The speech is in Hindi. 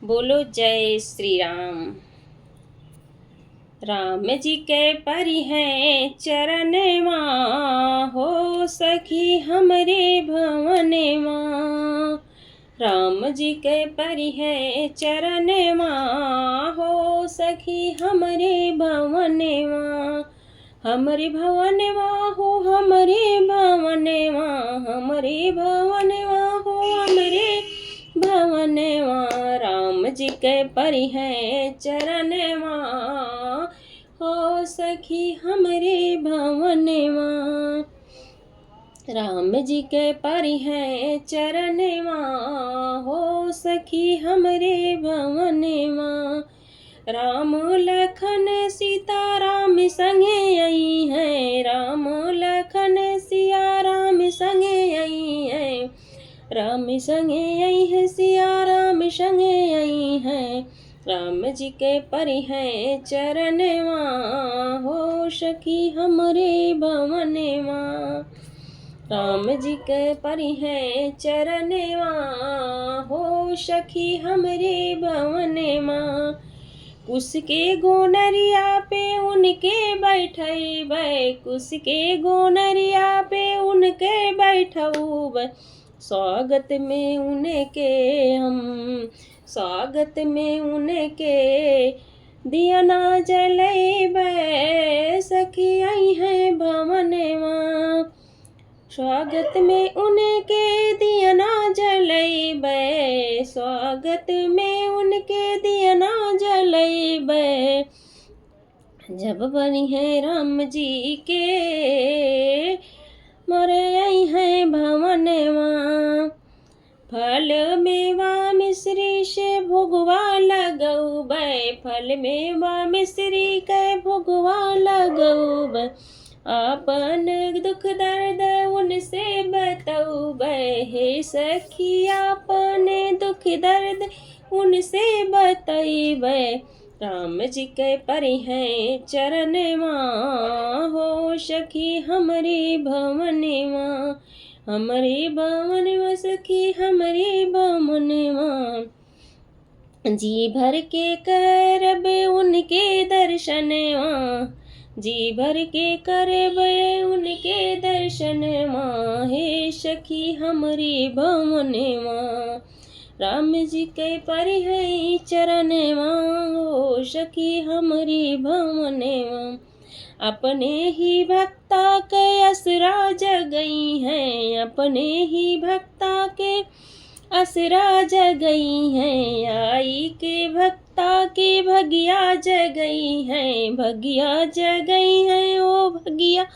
बोलो जय श्री राम। राम जी के परि हैं चरण माँ, हो सखी हमरे भवन माँ। राम जी के परि हैं चरण माँ, हो सखी हमरे भवन माँ। हमरे भवन माँ हो हमरे भवन माँ, हमरे भवन माँ हो हमरे भवन माँ। राम जी के परि हैं चरण माँ, हो सखी हमरे भवन माँ। राम जी के परि हैं चरण माँ, हो सखी हमरे भवन माँ। राम लखन सीता राम संगे आई हैं, राम लखन सिया राम संगे आई हैं। राम संगे आई है सिया राम संगे आई हैं। राम जी के परि हैं चरण माँ, हो सखी हमरे भवन माँ। राम जी के परि हैं चरण माँ, हो सखी हमरे भवन माँ। उसके गोनरिया पे उनके बैठै, उसके गोनरिया पे उनके बैठऊ। स्वागत में उनके हम, स्वागत में उनके दिया ना जलैबै। सखी आई हैं भवन माँ, स्वागत में उनके दिया ना जलैबै। स्वागत में उनके दिया ना जलैबै। जब बनी है राम जी के मोरे आई हैं भवन माँ। फल मेवा मिश्री से भोगवा लगौबै, फल मेवा मिश्री के भोगवा लगौबै। अपन दुख दर्द उनसे बतौबै, हे सखी अपन दुख दर्द उनसे बतैबै। राम जी के परि हैं चरण माँ, हो सखी हमरे भवन माँ। हमरे भवन माँ सखी हमरे भवन माँ। जी भर के करब उनके दर्शन माँ, जी भर के करब उनके दर्शन माँ। हे सखी हमरे भवन माँ। राम जी के परि हैं चरण माँ, हो सखी हमरे भवन माँ। अपने ही भक्ता के असरा जगई हैं, अपने ही भक्ता के असरा जगई हैं। आई के भक्ता के भगिया जगई हैं, भगिया जगई हैं ओ भगिया।